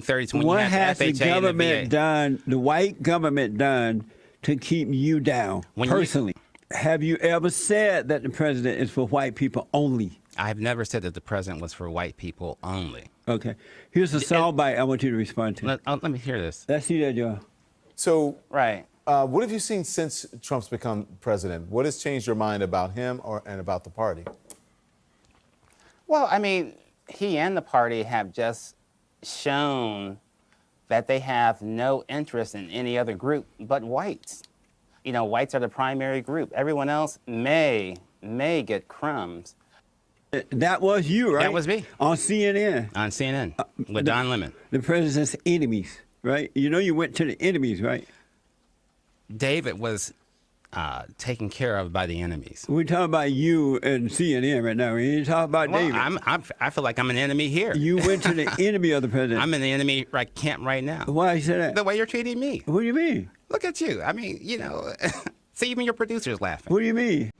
30s when What you has have the FHA and the government VA. done, the white government done, to keep you down personally? Have you ever said that the president is for white people only? I've never said that the president was for white people only. Okay. Here's a soundbite I want you to respond to. Let me hear this. Let's see that, Joe. So, Right. what have you seen since Trump's become president? What has changed your mind about him and about the party? Well, I mean, he and the party have just shown that they have no interest in any other group but whites. You know, whites are the primary group. Everyone else may get crumbs. That was you, right? That was me. On CNN. On CNN with Don Lemon. The president's enemies, right? You know you went to the enemies, right? David was taken care of by the enemies. We're talking about you and CNN right now. We ain't talking about Well, David. I feel like I'm an enemy here. You went to the enemy of the president. I'm in the enemy camp right now. Why you say that? The way you're treating me. What do you mean? Look at you. I mean, you know, see, even your producer's laughing. What do you mean?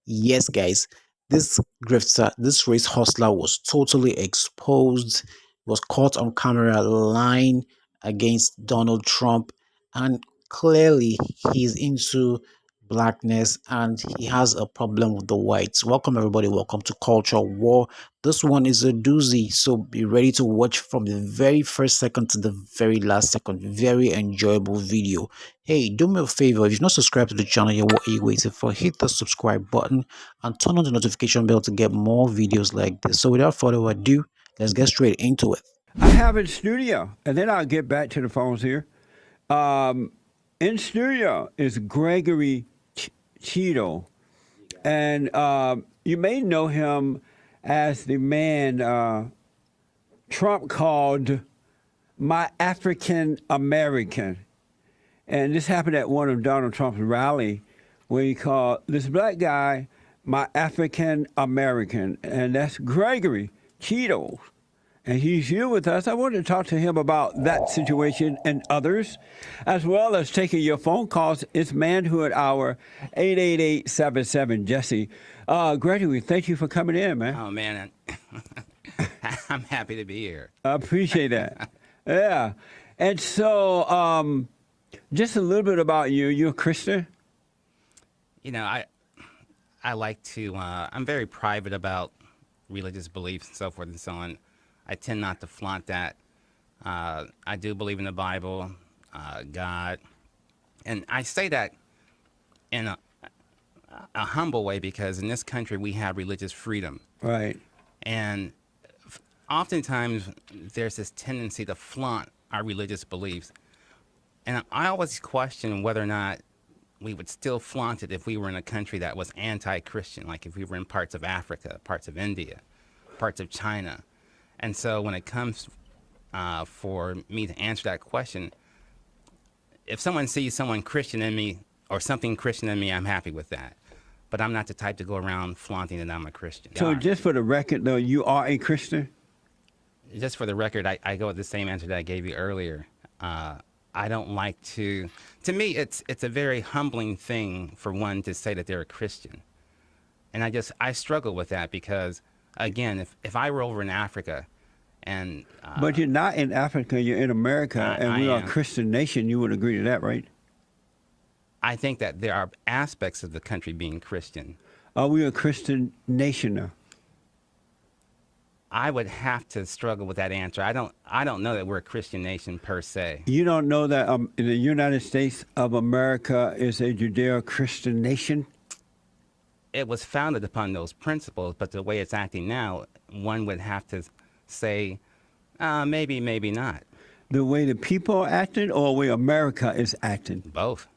Yes, guys, this grifter, this race hustler was totally exposed, was caught on camera lying against Donald Trump, and clearly he's into blackness and he has a problem with the whites. Welcome everybody, welcome to Culture War. This one is a doozy, so be ready to watch from the very first second to the very last second. Very enjoyable video. Hey, do me a favor, if you've not subscribed to the channel yet, what are you waiting for? Hit the subscribe button and turn on the notification bell to get more videos like this. So without further ado, let's get straight into it. I have in studio, and then I'll get back to the phones here. In studio is Gregory Cheeto, and you may know him as the man Trump called my African American. And this happened at one of Donald Trump's rally where he called this black guy my African American, and that's Gregory Cheeto. And he's here with us. I wanted to talk to him about that situation and others, as well as taking your phone calls. It's Manhood Hour, 888-77-JESSE. Gregory, thank you for coming in, man. Oh, man. I'm happy to be here. I appreciate that. Yeah. And so just a little bit about you. You're a Christian? You know, I like to, I'm very private about religious beliefs and so forth and so on. I tend not to flaunt that. I do believe in the Bible, God, and I say that in a humble way because in this country we have religious freedom. Right. And oftentimes there's this tendency to flaunt our religious beliefs. And I always question whether or not we would still flaunt it if we were in a country that was anti-Christian, like if we were in parts of Africa, parts of India, parts of China. And so when it comes for me to answer that question, if someone sees someone Christian in me or something Christian in me, I'm happy with that. But I'm not the type to go around flaunting that I'm a Christian. So just for the record, though, you are a Christian? Just for the record, I go with the same answer that I gave you earlier. I don't like to me, it's a very humbling thing for one to say that they're a Christian. And I struggle with that because, again, if I were over in Africa and... but you're not in Africa, you're in America, and we are a am. Christian nation. You would agree to that, right? I think that there are aspects of the country being Christian. Are we a Christian nation now? I would have to struggle with that answer. I don't know that we're a Christian nation per se. You don't know that the United States of America is a Judeo-Christian nation? It was founded upon those principles, but the way it's acting now, one would have to say, maybe, maybe not. The way the people are acting or the way America is acting? Both.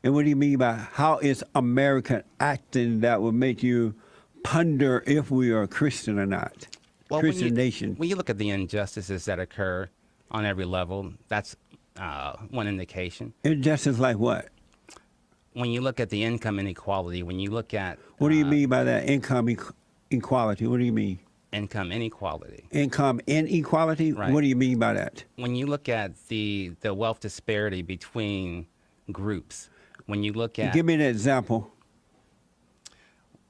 And what do you mean by how is America acting that would make you ponder if we are a Christian or not? Well, Christian nation. When you look at the injustices that occur on every level, that's one indication. Injustice like what? When you look at the income inequality, when you look at... What do you mean by that income inequality? What do you mean? Income inequality. Income inequality? Right. What do you mean by that? When you look at the wealth disparity between groups, when you look at... Give me an example.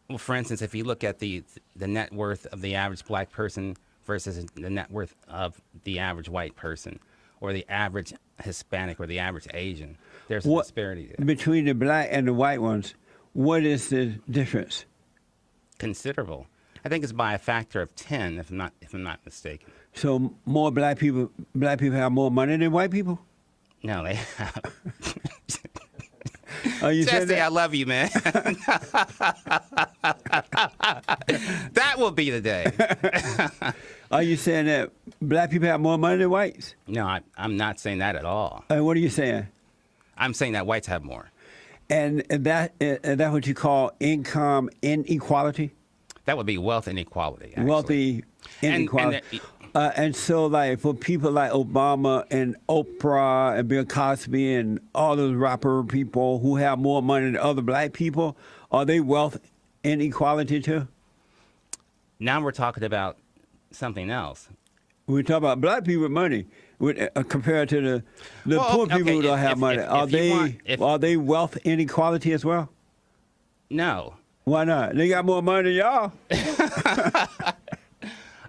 Well, for instance, if you look at the net worth of the average black person versus the net worth of the average white person or the average Hispanic or the average Asian. There's a What disparity there. between the black and the white ones? What is the difference? Considerable. I think it's by a factor of 10, if I'm not mistaken. So more black people have more money than white people? No, they have. Are you saying Jesse, I that? love you, man. That will be the day. Are you saying that black people have more money than whites? No, I'm not saying that at all. What are you saying? I'm saying that whites have more. And that what you call income inequality? That would be wealth inequality. Actually. Wealthy inequality. And so, like, for people like Obama and Oprah and Bill Cosby and all those rapper people who have more money than other black people, are they wealth inequality too? Now we're talking about something else. We talk about black people with money compared to the Well, poor people okay, who don't have money. Are they wealth inequality as well? No. Why not? They got more money than y'all.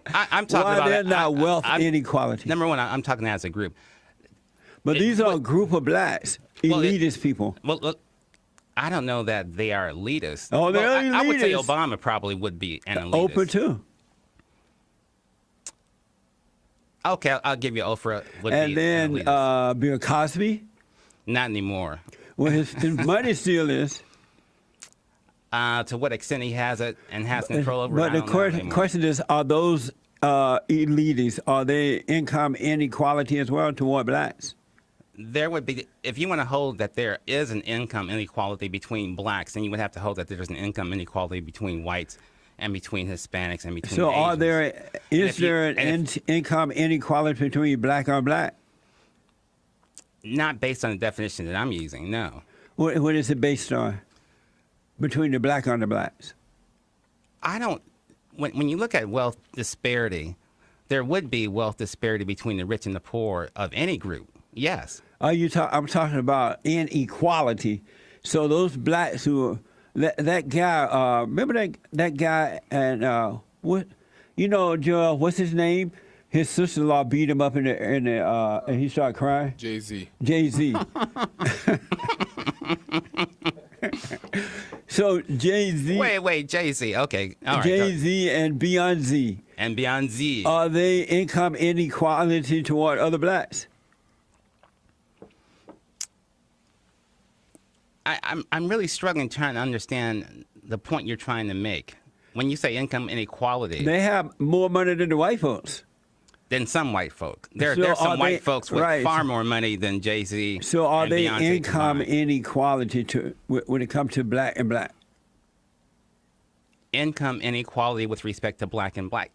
I'm talking Why about they're not wealth inequality? Number one, I'm talking as a group. But these are a group of blacks, elitist people. Well, look, I don't know that they are elitist. Oh, they're I would say elitist. Obama probably would be an elitist. Oprah too. Okay, I'll give you Oprah would And be then an elitist. Bill Cosby. Not anymore. Well, his money still is. To what extent he has it and has control over it, But I the don't know anymore. question is, are those elitists, are they income inequality as well toward blacks? There would be, if you want to hold that there is an income inequality between blacks, then you would have to hold that there's an income inequality between whites and between Hispanics and between So Asians. is there an income inequality between black on black? Not based on the definition that I'm using, no. What is it based on? Between the black on the blacks? I don't, when you look at wealth disparity, there would be wealth disparity between the rich and the poor of any group, yes. I'm talking about inequality. So those blacks who, that guy, remember that guy and what, Joel, what's his name? His sister-in-law beat him up and he started crying. Jay-Z. Jay-Z. So Jay-Z. Wait, Jay-Z, okay. All right. Jay-Z and Beyonce. And Beyonce. Are they income inequality toward other blacks? I'm really struggling trying to understand the point you're trying to make. When you say income inequality, They have more money than the white folks. than some white folk. There's So some are white they- folks with right. far more money than Jay-Z. So are and they Beyonce income combined. inequality when it comes to black and black? Income inequality with respect to black and black.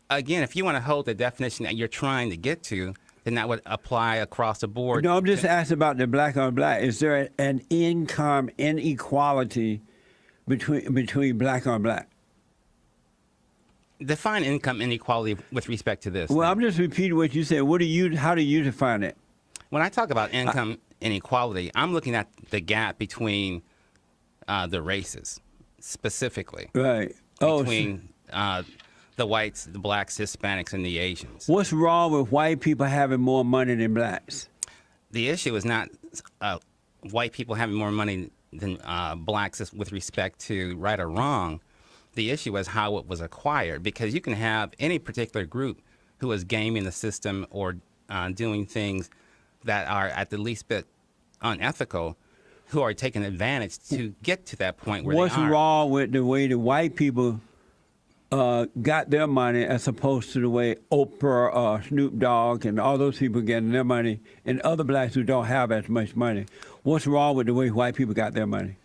Again, if you want to hold the definition that you're trying to get to, then that would apply across the board. No, I'm just asking about the black on black. Is there an income inequality between black on black? Define income inequality with respect to this. Well, then. I'm just repeating what you said. How do you define it? When I talk about income inequality, I'm looking at the gap between the races, specifically. Right. Between the whites, the blacks, Hispanics, and the Asians. What's wrong with white people having more money than blacks? The issue is not white people having more money than blacks with respect to right or wrong. The issue is how it was acquired, because you can have any particular group who is gaming the system or doing things that are at the least bit unethical, who are taking advantage to get to that point where What's they are. wrong with the way the white people got their money as opposed to the way Oprah, Snoop Dogg, and all those people getting their money, and other blacks who don't have as much money? What's wrong with the way white people got their money?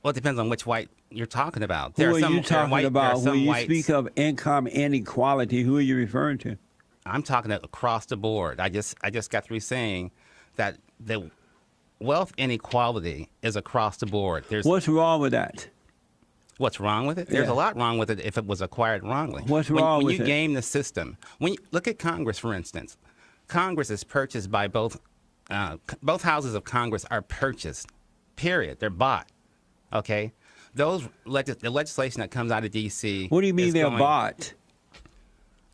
Well, it depends on which white you're talking about. Who are you there are talking about some when you whites- speak of income inequality? Who are you referring to? I'm talking across the board. I just got through saying that the wealth inequality is across the board. What's wrong with that? What's wrong with it? There's Yeah. a lot wrong with it if it was acquired wrongly. What's wrong when with you it? game the system? When you look at Congress, for instance, Congress is purchased by both houses of Congress are purchased. Period. They're bought. Okay. The legislation that comes out of D.C. What do you mean is they're going- bought?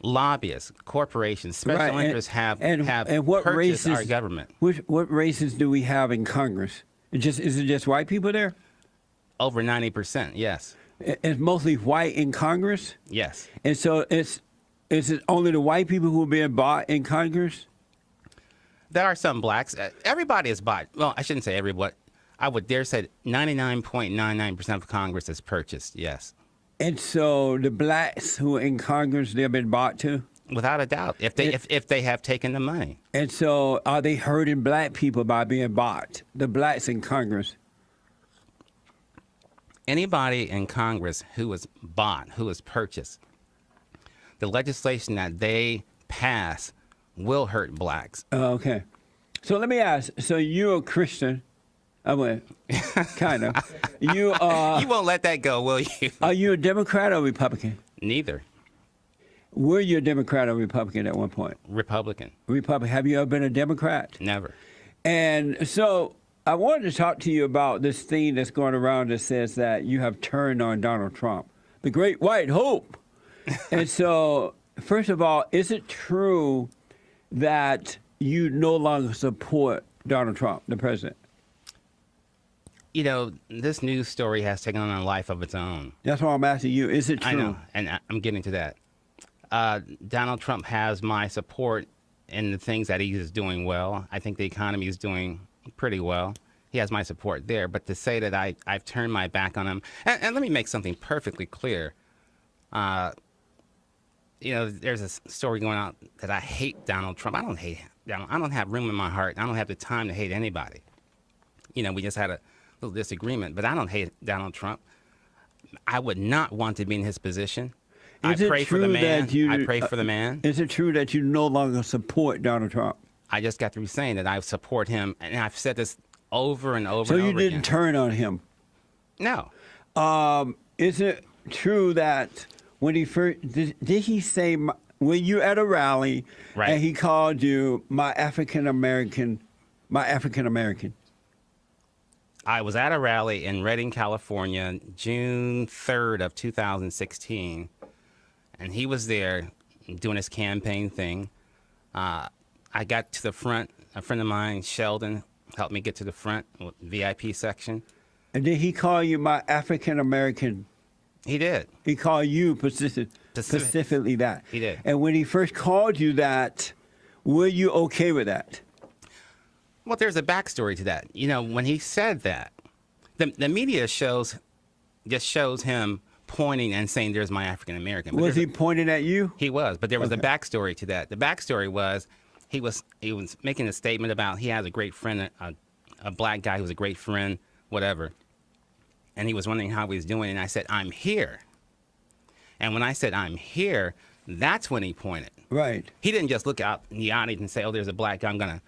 lobbyists, corporations, special Right, interests have and what purchased our races? government. What races do we have in Congress? Is it just white people there? Over 90%, yes. It's mostly white in Congress, Yes. and so is it only the white people who are being bought in Congress? There are some blacks. Everybody is bought. Well, I shouldn't say everybody. I would dare say 99.99% of Congress is purchased, yes. And so the blacks who are in Congress, they've been bought too. Without a doubt, if they have taken the money. And so are they hurting black people by being bought? The blacks in Congress. Anybody in Congress who is bought, who is purchased, the legislation that they pass will hurt blacks. Okay. So let me ask. So you're a Christian. I mean, kind of. You You won't let that go, will you? are you a Democrat or Republican? Neither. Were you a Democrat or Republican at one point? Republican. Republican. Have you ever been a Democrat? Never. And so I wanted to talk to you about this thing that's going around that says that you have turned on Donald Trump, the great white hope. And so, first of all, is it true that you no longer support Donald Trump, the president? You know, this news story has taken on a life of its own. That's why I'm asking you. Is it true? I know, and I'm getting to that. Donald Trump has my support in the things that he is doing well. I think the economy is doing pretty well. He has my support there. But to say that I've turned my back on him, and let me make something perfectly clear. You know, there's a story going out that I hate Donald Trump. I don't hate Donald. I don't have room in my heart. I don't have the time to hate anybody. You know, we just had a little disagreement, but I don't hate Donald Trump. I would not want to be in his position. I Is it pray for the true man. that you- I pray for the man. Is it true that you no longer support Donald Trump? I just got through saying that I support him, and I've said this over and over So and you over didn't again. turn on him. No. Is it true that when he first did he say when you at a rally Right. and he called you my African American? I was at a rally in Redding, California, June 3rd of 2016, and he was there doing his campaign thing. I got to the front. A friend of mine, Sheldon, helped me get to the front, VIP section. And did he call you my African American? He did. He called you specifically that. He did. And when he first called you that, were you okay with that? Well, there's a backstory to that. You know, when he said that, the media just shows him pointing and saying, "There's my African American." Was he pointing at you? He was, but there was Okay. a backstory to that. The backstory was he was making a statement about he has a great friend, a black guy who's a great friend, whatever. And he was wondering how he was doing, and I said, "I'm here." And when I said, "I'm here," that's when he pointed. Right. He didn't just look out in the audience and say, "Oh, there's a black guy. I'm gonna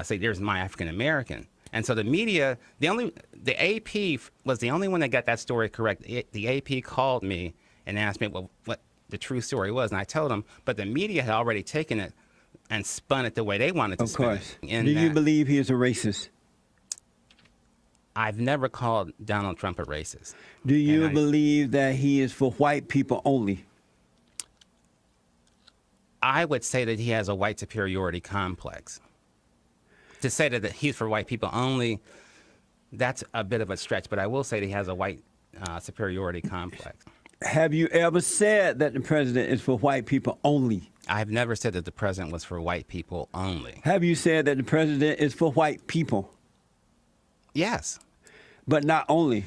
say there's my African American." And so the media, the AP was the only one that got that story correct. The AP called me and asked me what the true story was, and I told them. But the media had already taken it and spun it the way they wanted to Of spin course. it. Do you believe he is a racist? I've never called Donald Trump a racist. Do you And I- believe that he is for white people only? I would say that he has a white superiority complex. To say that he's for white people only, that's a bit of a stretch, but I will say that he has a white superiority complex. Have you ever said that the president is for white people only? I've never said that the president was for white people only. Have you said that the president is for white people, Yes. but not only?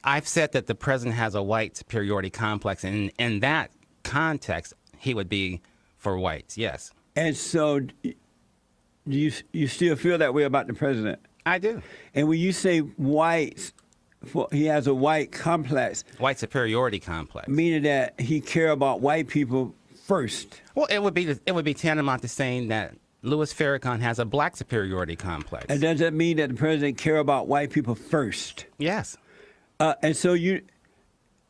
I've said that the president has a white superiority complex, and in that context, he would be for whites, yes. And so, do you still feel that way about the president? I do. And when you say whites, he has a white complex, White superiority complex. meaning that he care about white people first. Well, it would be tantamount to saying that Louis Farrakhan has a black superiority complex. And does that mean that the president care about white people first? Yes. And so you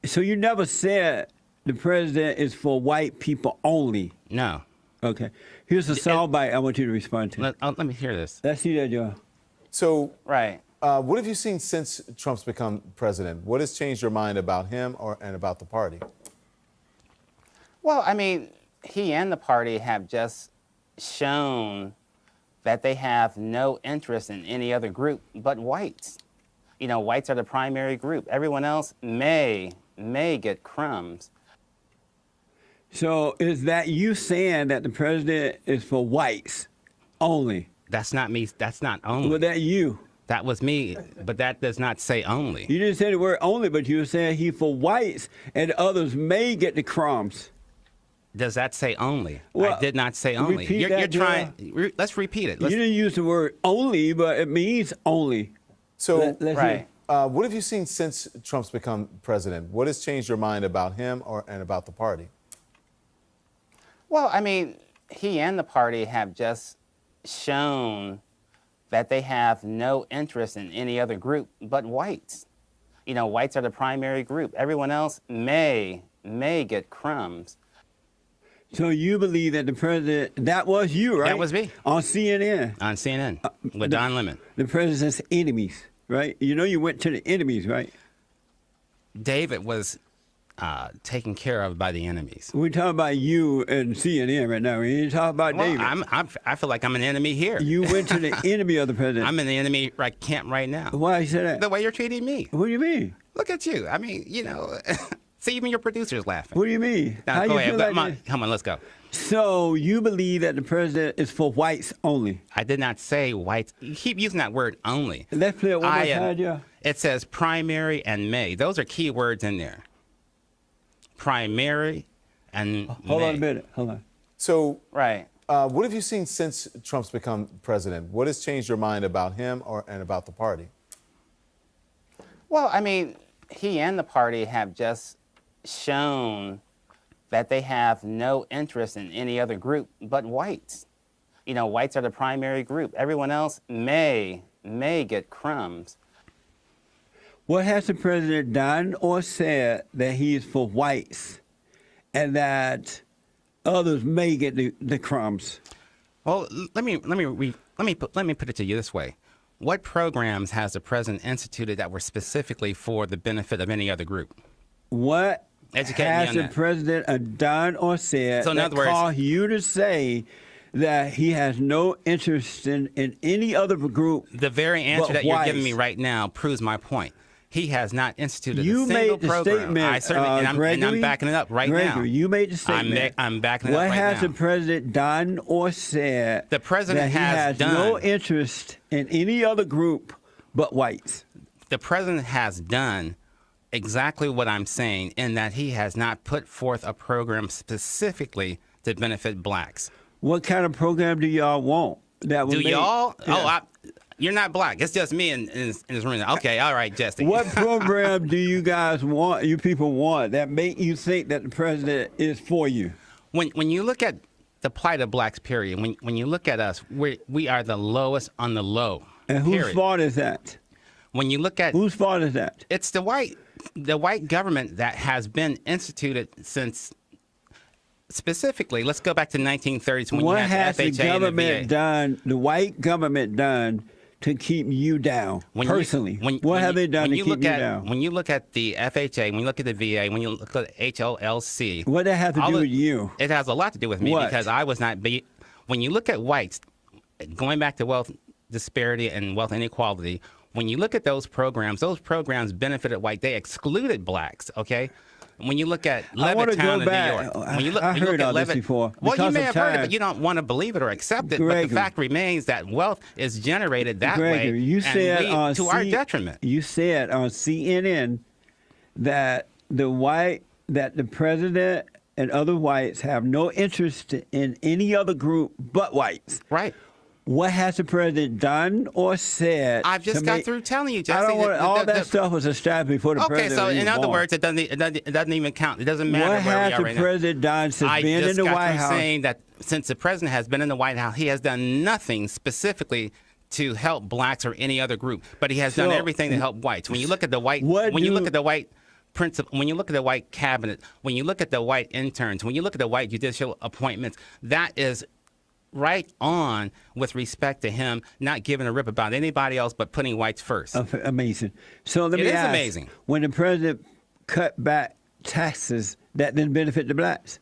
never said the president is for white people only. No. Okay. Here's a soundbite I want you to respond to. Let me hear this. Let's see that, Joe. So, Right. what have you seen since Trump's become president? What has changed your mind about him and about the party? Well, I mean, he and the party have just shown that they have no interest in any other group but whites. Whites are the primary group. Everyone else may get crumbs. So is that you saying that the president is for whites only? That's not me. That's not only. Was that you? That was me, but that does not say only. You didn't say the word only, but you were saying he for whites and others may get the crumbs. Does that say only? Well, I did not say only. repeat You're that, trying. Let's repeat it. You Let's, didn't use the word only, but it means only. So, Let's hear. right. what have you seen since Trump's become president? What has changed your mind about him and about the party? Well, I mean, he and the party have just shown that they have no interest in any other group but whites. Whites are the primary group. Everyone else may get crumbs. So you believe that the president, that was you, right? That was me. On CNN. On CNN with Don Lemon. The president's enemies, right? You went to the enemies, right? David was taken care of by the enemies. We're talking about you and CNN right now. We ain't talking about Well, David. I feel like I'm an enemy here. You went to the enemy of the president. I'm in the enemy camp right now. Why you say that? The way you're treating me. What do you mean? Look at you. I mean, see, even your producer's laughing. What do you mean? Now, How go you ahead. feel like this? Come on, let's go. So you believe that the president is for whites only? I did not say whites. You keep using that word only. Let's play it one more time, yeah. It says primary and may. Those are key words in there. Primary and Hold may. on a minute. Hold on. So, Right. what have you seen since Trump's become president? What has changed your mind about him and about the party? Well, I mean, he and the party have just shown that they have no interest in any other group but whites. Whites are the primary group. Everyone else may get crumbs. What has the president done or said that he is for whites and that others may get the crumbs? Well, let me put it to you this way. What programs has the president instituted that were specifically for the benefit of any other group? What Educate me has on the that. president done or said So in that other words- caused you to say that he has no interest in any other group? The very answer But that you're giving me whites. right now proves my point. He has not instituted You a single made the program. statement, I certainly, and I'm Gregory, backing it up right now. Gregory, you made the statement. I'm backing it What up right has now. the president done or said The president that he has has no done- interest in any other group but whites? The president has done exactly what I'm saying in that he has not put forth a program specifically to benefit blacks. What kind of program do y'all want? That would Do make- y'all? Yeah. You're not black. It's just me in this room. Okay, all right, Jesse. What program do you guys want, you people want, that make you think that the president is for you? When you look at the plight of blacks, period, when you look at us, we are the lowest on the low. And whose period. fault is that? When you look at Whose fault is that? it's the white government that has been instituted since specifically. Let's go back to 1930s when What you had has the the FHA and the government VA. done, the white government done, to keep you down personally? What have they done to keep you down? When you look at the FHA, when you look at the VA, when you look at HOLC, What that have to all do of- with you? It has a lot to do with me What? because I was not. When you look at whites, going back to wealth disparity and wealth inequality, when you look at those programs benefited white. They excluded blacks. Okay. When you look at I wanna Levittown go in New back. York, when you look, I when you heard look at all this Levitt- before. Well, you Because may of have heard it, time. but you don't want to believe it or accept it. But Gregory. the fact remains that wealth is generated that Gregory, way, you said and on to our detriment. You said on CNN that the president and other whites have no interest in any other group but whites. Right. What has the president done or said? I've just to got make- through telling you, Jesse. I don't want that- all that- that that- stuff was established before the Okay, president. so was in even other born. words, it doesn't even count. It doesn't matter What where we has are the right now. president done since I being in just the got White through House? saying that since the president has been in the White House, he has done nothing specifically to help blacks or any other group, but he has done So- everything to help whites. When you look at the white, What when you do- look at the white principal, when you look at the white cabinet, when you look at the white interns, when you look at the white judicial appointments, that is right on with respect to him not giving a rip about anybody else but putting whites first. Amazing. So let It me is ask, amazing. when the president cut back taxes, that didn't benefit the blacks?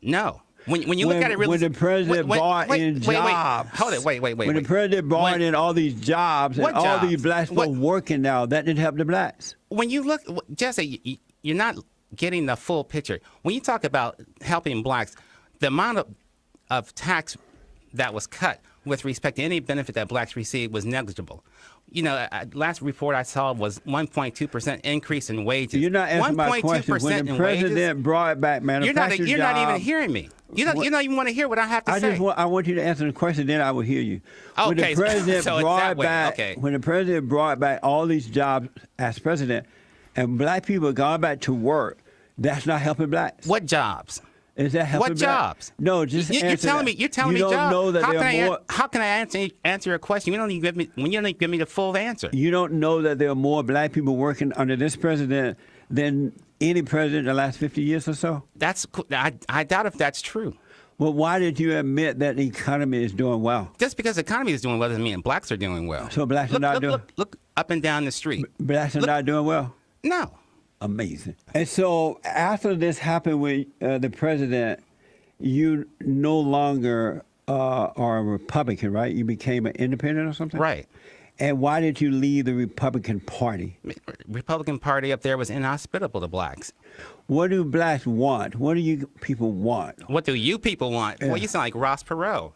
No. When you look at it really, when the president brought in jobs. Hold it, wait. When the president brought in all these jobs and What all jobs? these blacks What- working now, that didn't help the blacks. When you look, Jesse, you're not getting the full picture. When you talk about helping blacks, the amount of tax that was cut with respect to any benefit that blacks received was negligible. You know, last report I saw was 1.2% increase in wages. You're not answering my question. When the president brought back manufacturing you're not even jobs- hearing me. You don't even want to hear what I have to say. I want you to answer the question, then I will hear you. When the Okay, president so it's brought that way. back, Okay. when the president brought back all these jobs as president, and black people gone back to work, that's not helping blacks. What jobs? Is that helping What blacks? jobs? No, just You're answer telling that. me. You're telling you me don't jobs. know that there are more. How can I answer your question? You don't even give me when you don't even give me the full answer. You don't know that there are more black people working under this president than any president in the last 50 years or so? I doubt if that's true. Well, why did you admit that the economy is doing well? Just because the economy is doing well doesn't mean blacks are doing well. So blacks are not doing. Look up and down the street. Blacks are not doing well. No. Amazing. And so after this happened with the president, you no longer are a Republican, right? You became an independent or something? Right. And why did you leave the Republican Party? Republican Party up there was inhospitable to blacks. What do blacks want? What do you people want? What do you people want? Well, you sound like Ross Perot.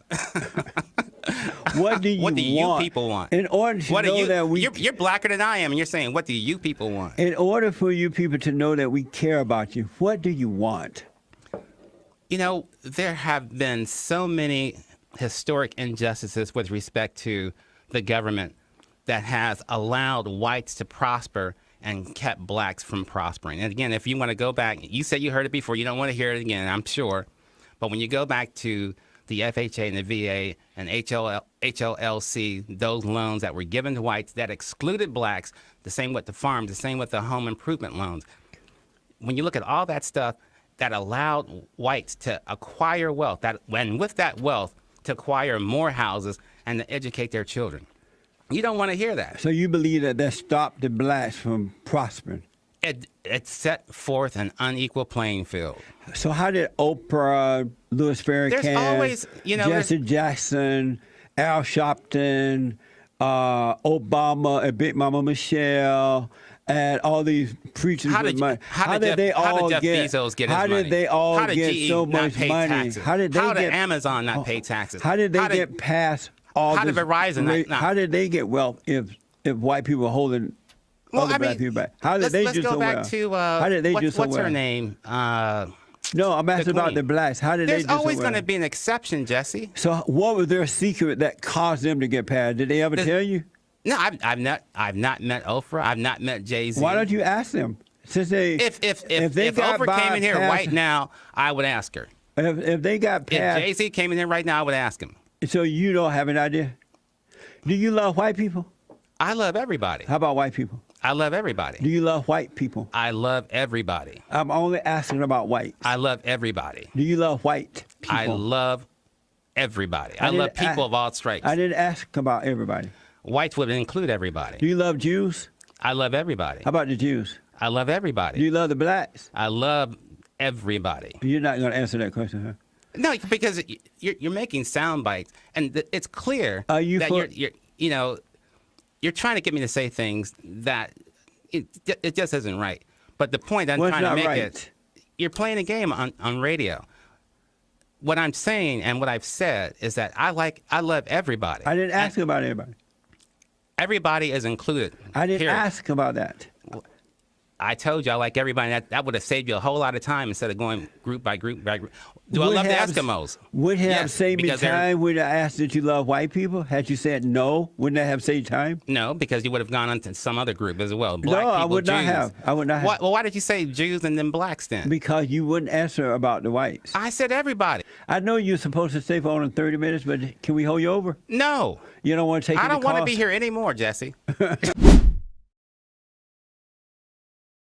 What do you What do you want? people want? In order to know that we... You're blacker than I am, and you're saying, what do you people want? In order for you people to know that we care about you, what do you want? You know, there have been so many historic injustices with respect to the government that has allowed whites to prosper and kept blacks from prospering. And again, if you want to go back, you said you heard it before, you don't want to hear it again, I'm sure. But when you go back to the FHA and the VA and HLLC, those loans that were given to whites that excluded blacks, the same with the farms, the same with the home improvement loans. When you look at all that stuff, that allowed whites to acquire wealth, and with that wealth, to acquire more houses and to educate their children. You don't want to hear that. So you believe that stopped the blacks from prospering? It set forth an unequal playing field. So how did Oprah, Louis Farrakhan, There's always, Jesse Jackson, Al Sharpton, Obama, and Big Mama Michelle, and all these preachers with money. How did Jeff Bezos get his money? How did they all how did get GE so not much pay money? Taxes? How did Amazon not pay taxes? How did they get past all how this? did Verizon not? How did they get wealth if white people were holding other black people back? How did they do so well? Let's go back to how did they do so well? what's her name? No, I'm asking about the blacks. How did they do so well? There's always going to be an exception, Jesse. So what was their secret that caused them to get past? Did they ever tell you? No, I've not met Oprah. I've not met Jay-Z. Why don't you ask them? Since they If they got Oprah came in here bypassed- right now, I would ask her. if they got If past, Jay-Z came in here right now, I would ask him. so you don't have an idea? Do you love white people? I love everybody. How about white people? I love everybody. Do you love white people? I love everybody. I'm only asking about white. I love everybody. Do you love white people? I love everybody. I didn't love people a- of all stripes. I didn't ask about everybody. Whites would include everybody. Do you love Jews? I love everybody. How about the Jews? I love everybody. Do you love the blacks? I love everybody. You're not going to answer that question, huh? No, because you're making sound bites, and it's clear Are you that for- you're trying to get me to say things that it just isn't right. But the point I'm What's trying to not make right? is you're playing a game on radio. What I'm saying and what I've said is that I love everybody. I didn't ask about everybody. Everybody is included. I didn't period. ask about that. I told you I like everybody. That would have saved you a whole lot of time instead of going group by group by group. Do I Would love have- the Eskimos? Would have Yes, saved me because they're- time when I asked that you love white people? Had you said no, wouldn't that have saved time? No, because you would have gone on to some other group as well. No, Black people, I would not Jews. have. I would not have. Well, why did you say Jews and then blacks then? Because you wouldn't answer about the whites. I said everybody. I know you're supposed to stay for only 30 minutes, but can we hold you over? No, You don't want to take I any don't want to calls? be here anymore, Jesse.